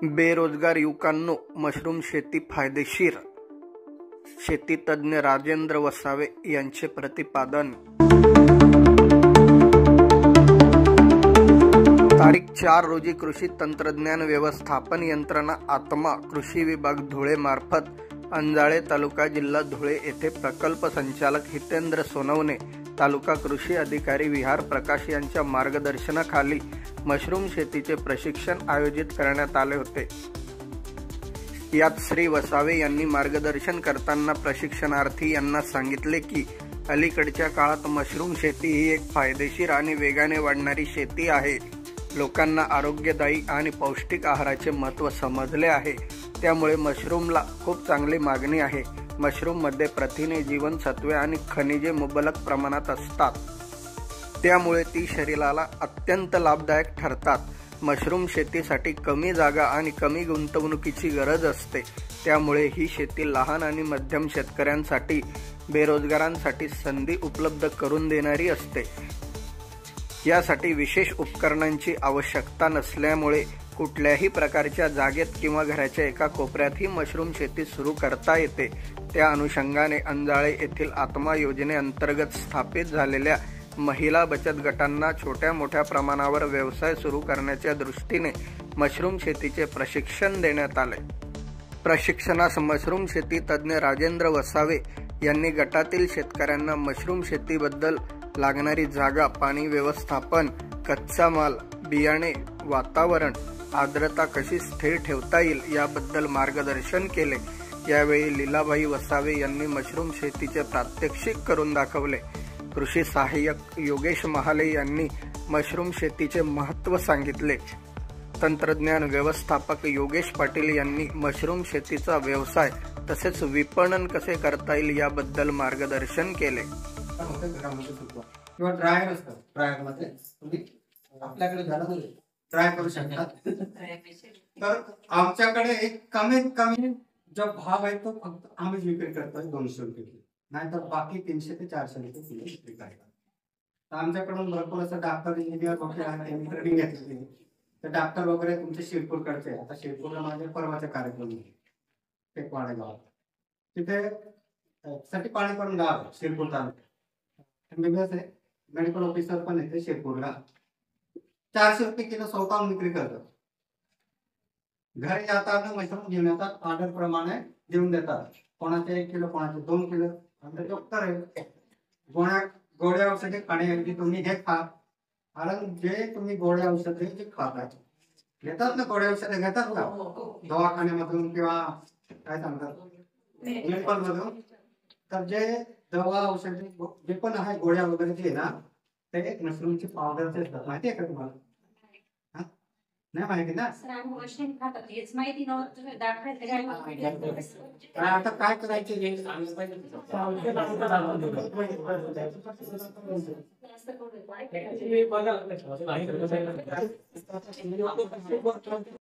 बेरोजगार युवकांनो, मशरूम शेती फायदेशीर. शेती तज्ञ राजेंद्र वसावे यांचे प्रतिपादन. तारीख 4 रोजी कृषी तंत्रज्ञान व्यवस्थापन यंत्रणा आत्मा कृषी विभाग धुळे मार्फत अंजाळे तालुका जिल्हा धुळे येथे प्रकल्प संचालक हितेंद्र सोनवणे, तालुका कृषी अधिकारी विहार प्रकाश यांच्या मार्गदर्शनाखाली मशरूम शेतीचे प्रशिक्षण आयोजित करण्यात आले होते. यात श्री वसावे यांनी मार्गदर्शन करताना प्रशिक्षणार्थी यांना सांगितले की अलीकडच्या काळात मशरूम शेती ही एक फायदेशीर आणि वेगाने वाढणारी शेती आहे. लोकांना आरोग्यदायी आणि पौष्टिक आहाराचे महत्त्व समजले आहे. त्यामुळे मशरूमला खूप चांगली मागणी आहे. मशरूममध्ये प्रथिने, जीवनसत्वे आणि खनिजे मुबलक प्रमाणात असतात. त्यामुळे ती शरीराला अत्यंत लाभदायक ठरतात. मशरूम शेतीसाठी कमी जागा आणि कमी गुंतवणुकीची गरज असते. त्यामुळे ही शेती लहान आणि मध्यम शेतकऱ्यांसाठी, बेरोजगारांसाठी संधी उपलब्ध करून देणारी असते. यासाठी विशेष उपकरणांची आवश्यकता नसल्यामुळे कुठल्याही प्रकारच्या जागेत किंवा घराच्या एका कोपऱ्यात ही मशरूम शेती सुरू करता येते. त्या अनुषंगाने अंजाळे येथील आत्मा योजनेअंतर्गत स्थापित झालेल्या महिला बचत गटांना छोट्या मोठ्या प्रमाणावर व्यवसाय सुरू करण्याच्या दृष्टीने मशरूम शेतीचे प्रशिक्षण देण्यात आले. प्रशिक्षणास मशरूम शेती तज्ञ राजेंद्र वसावे यांनी गटातील शेतकऱ्यांना मशरूम शेतीबद्दल लागणारी जागा, पाणी व्यवस्थापन, कच्चा माल, बियाणे, वातावरण, आर्द्रता कशी स्थिर ठेवता येईल याबद्दल मार्गदर्शन केले. यावेळी लीलाबाई वसावे यांनी मशरूम शेतीचे प्रात्यक्षिक करून दाखवले. कृषी सहाय्यक योगेश महाले यांनी मशरूम शेतीचे महत्त्व सांगितले. तंत्रज्ञान व्यवस्थापक योगेश पाटील यांनी मशरूम शेतीचा व्यवसाय तसेच विपणन कसे करता येईल याबद्दल मार्गदर्शन केले. किंवा ड्रायर असतात, ड्रायर मध्ये तुम्ही आपल्याकडे झालं ट्राय करू शकता. तर आमच्याकडे एक कमीत कमी जो भाव आहे तो फक्त आम्ही विक्री करतोय 200 रुपये, नाहीतर बाकी 300 ते 400 रुपये किलो विक्री करतात. तर आमच्याकडून भरपूर असं डॉक्टर, इंजिनियर वगैरे आहे, ट्रेनिंग घेतलेली. तर डॉक्टर वगैरे तुमचे शिरपूरकडचे, आता शिरपूरला माझे परवाचा कार्यक्रम आहे टेकवाडे गावात, तिथे साठी पाणी करून गाव आहे शिरपूर तालुक्यात. मेडिकल ऑफिसर पण येते शिरपूरला. 400 रुपये किलो स्वतःहून विक्री करतात. घरी जाताना मशरूम घेऊन येतात, ऑर्डर प्रमाणे देऊन देतात. कोणाचे 1 किलो, कोणाचे 2 किलो. आमचं डॉक्टर आहे. गोड्या औषधे खाण्याऐवजी तुम्ही हे खा. कारण जे तुम्ही गोड्या औषधे जे खातात, घेतात ना, गोड्या औषधे घेतात का दवाखान्यामधून किंवा काय सांगतात मेडिकल मधून, तर जे दवा औषधे जे पण आहे गोड्या वगैरे जे ना, ते मशरूमची पावडरचे असतात. माहिती आहे का तुम्हाला? नाही माहिती ना? आता काय करायचे